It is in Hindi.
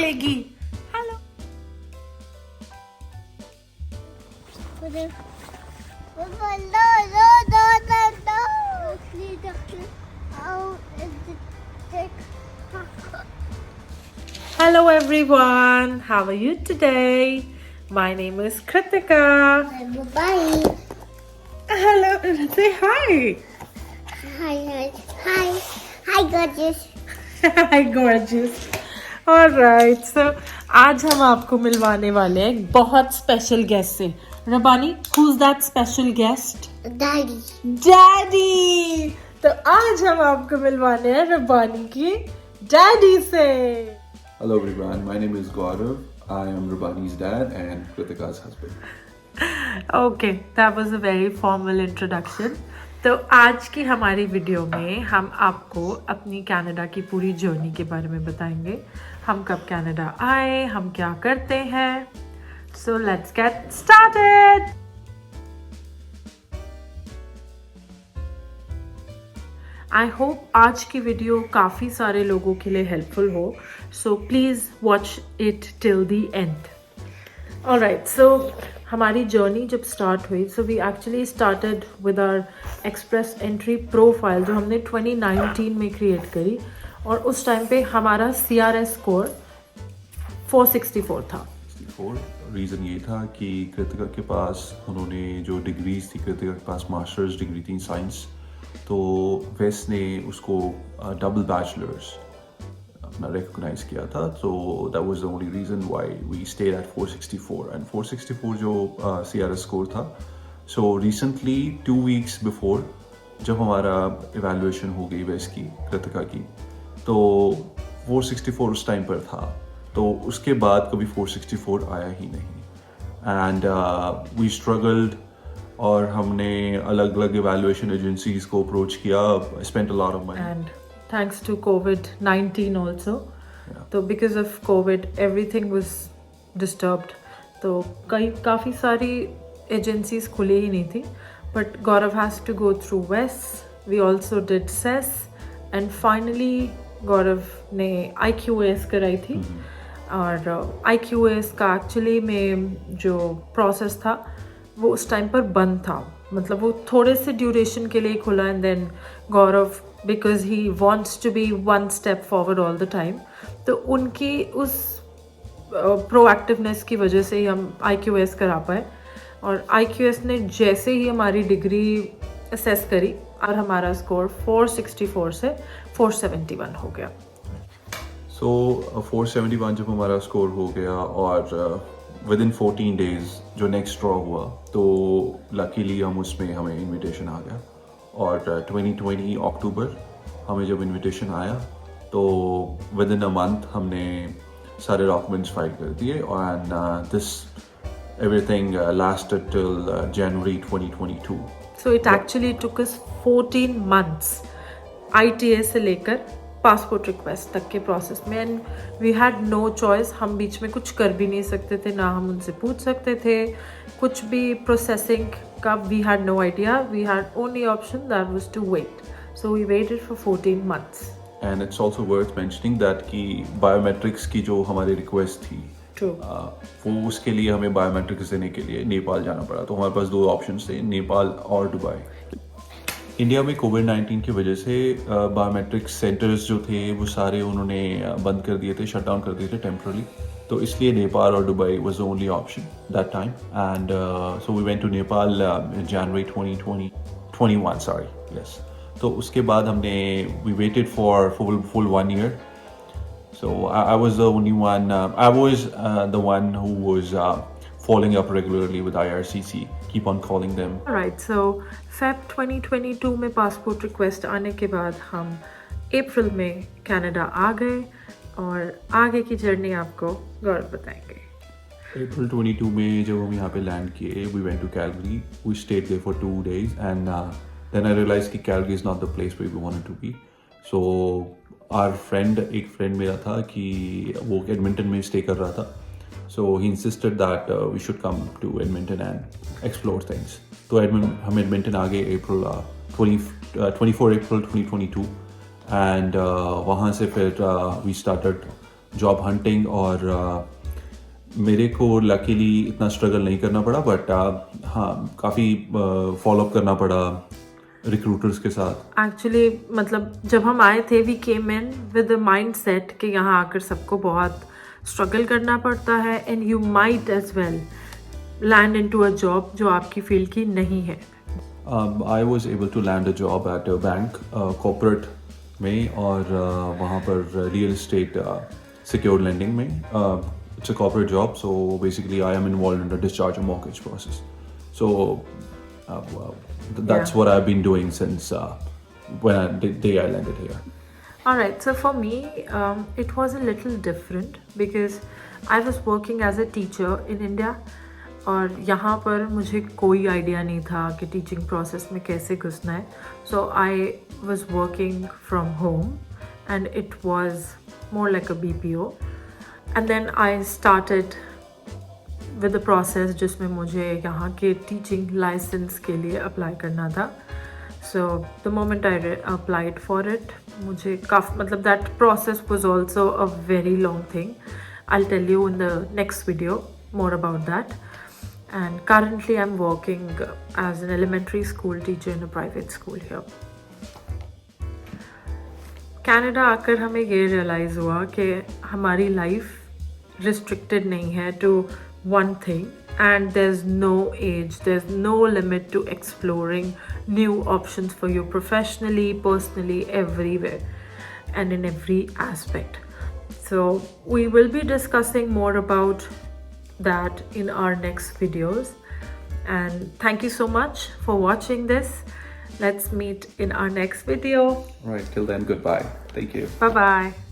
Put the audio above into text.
लेगी। Hello. Hello everyone, how are you today? My name is Kritika. Bye. Hello, say hi. Hi, gorgeous. Hi gorgeous. Alright, so आज हम आपको मिलवाने वाले हैं एक बहुत स्पेशल गेस्ट से। रबानी, who's that special guest? Daddy. Daddy. तो आज हम आपको मिलवाने हैं रबानी की डैडी से। Hello everyone, my name is Gaurav. I am Rubani's dad and Kritika's husband. Okay, that was a very formal introduction. तो आज की हमारी वीडियो में हम आपको अपनी कनाडा की पूरी जर्नी के बारे में बताएंगे। हम कब कनाडा आए, हम क्या करते हैं। So let's get started. I hope आज की वीडियो काफ़ी सारे लोगों के लिए हेल्पफुल हो, so please watch it till the end. Alright, so हमारी जर्नी जब स्टार्ट हुई, so we actually started with our express entry profile जो हमने 2019 में क्रिएट करी, और उस टाइम पे हमारा CRS स्कोर 464 था। रीज़न ये था कि कृतिका के पास उन्होंने जो डिग्रीज थी, कृतिका के पास मास्टर्स डिग्री थी साइंस, तो वेस्ट ने उसको डबल बैचलर्स अपना रिकॉग्नाइज किया था। तो that was the only reason why we stayed at 464 and 464 जो CRS स्कोर था। सो रिसेंटली 2 weeks बिफोर जब हमारा इवैल्यूएशन हो गई वेस्ट की, कृतिका की, तो 464 उस टाइम पर था। तो उसके बाद कभी 464 आया ही नहीं एंड वी स्ट्रगल्ड, और हमने अलग अलग इवैल्यूएशन एजेंसीज को अप्रोच किया, spent a lot of money and thanks to COVID-19 also. तो because of COVID everything was disturbed, तो काफ़ी सारी एजेंसीज खुली ही नहीं थी, but Gaurav has to go through वेस्ट। We also did CES and finally Gaurav ने IQAS कराई थी, और IQAS का एक्चुअली में जो प्रोसेस था वो उस टाइम पर बंद था, मतलब वो थोड़े से ड्यूरेशन के लिए खुला, and then Gaurav because he wants to be one step forward all the time, तो उनकी उस प्रोएक्टिवनेस की वजह से ही हम IQAS करा पाए। और IQAS ने जैसे ही हमारी डिग्री असेस करी, और हमारा स्कोर 464 से 471 हो गया। सो 471 जब हमारा स्कोर हो गया, और विद इन 14 days जो नेक्स्ट ड्रॉ हुआ, तो लकीली हमें इनविटेशन आ गया, और 2020 अक्टूबर हमें जब इनविटेशन आया, तो विद इन अ मंथ हमने सारे डॉक्यूमेंट्स फाइल कर दिए, and this everything lasted till January 2022. So it actually took us 14 months ITA से लेकर पासपोर्ट रिक्वेस्ट तक के प्रोसेस में, and we had no choice. हम बीच में कुछ कर भी नहीं सकते थे, ना हम उनसे पूछ सकते थे कुछ भी प्रोसेसिंग का। We had no idea, we had only option that was to wait, so we waited for 14 months. And it's also worth mentioning that कि बायोमेट्रिक्स की जो हमारी रिक्वेस्ट थी, True. वो उसके लिए हमें बायोमेट्रिक्स देने के लिए नेपाल जाना पड़ा। तो हमारे पास 2 ऑप्शंस थे, नेपाल और दुबई। इंडिया में कोविड-19 की वजह से बायोमेट्रिक्स सेंटर्स जो थे वो सारे उन्होंने बंद कर दिए थे, शट डाउन कर दिए थे टेम्पररी, तो इसलिए नेपाल और Dubai was the only option that time, and so we went to Nepal in January 2021, sorry, yes. तो उसके बाद हमने we waited for full 1 year. So I was the only one, I was the one who was following up regularly with IRCC, keep on calling them. Alright, so Feb 2022 में पासपोर्ट रिक्वेस्ट आने के बाद हम अप्रैल में कनाडा आ गए, और आगे की जर्नी आपको गौरव बताएंगे। April 22 में जब हम यहाँ पे लैंड किए, we went to Calgary, we stayed there for 2 days, and then I realized कि Calgary is not the place where we wanted to be. So एक फ्रेंड मेरा था कि वो एडमिंटन में स्टे कर रहा था, so he insisted that we should come to Edmonton and explore things. तो हम एडमिंटन आ गए 24 April 2022, एंड वहाँ से फिर वी स्टार्टेड जॉब हंटिंग और मेरे को लकीली इतना स्ट्रगल नहीं करना पड़ा, बट हाँ काफ़ी फॉलोअप करना पड़ा रिक्रूटर्स के साथ। एक्चुअली मतलब जब हम आए थे we came in with the mind set कि यहाँ आकर सबको बहुत स्ट्रगल करना पड़ता है and you might as well land into a job जो आपकी फील्ड की नहीं है। I was able to land a job at a bank, corporate में, और वहाँ पर real estate secured lending में. It's a corporate job, so basically I am involved in the discharge and mortgage process. So that's what I've been doing since the day I landed here. Alright, so for me it was a little different because I was working as a teacher in India और यहाँ पर मुझे कोई आइडिया नहीं था कि टीचिंग प्रोसेस में कैसे घुसना है। So I was working from home and it was more like a BPO and then I started with the process जिसमें मुझे यहाँ के टीचिंग लाइसेंस के लिए अप्लाई करना था। So the moment I applied for it मुझे काफ़ी मतलब that process was also a very long thing. I tell you in the next video more about that. And currently I'm working as an elementary school teacher in a private school here. Canada आकर हमें ये रियलाइज़ हुआ कि हमारी लाइफ रिस्ट्रिक्टेड नहीं है to one thing and there's no age, there's no limit to exploring new options for you professionally, personally, everywhere and in every aspect. So we will be discussing more about that in our next videos, and thank you so much for watching this. Let's meet in our next video. Right, till then, goodbye. Thank you. Bye bye.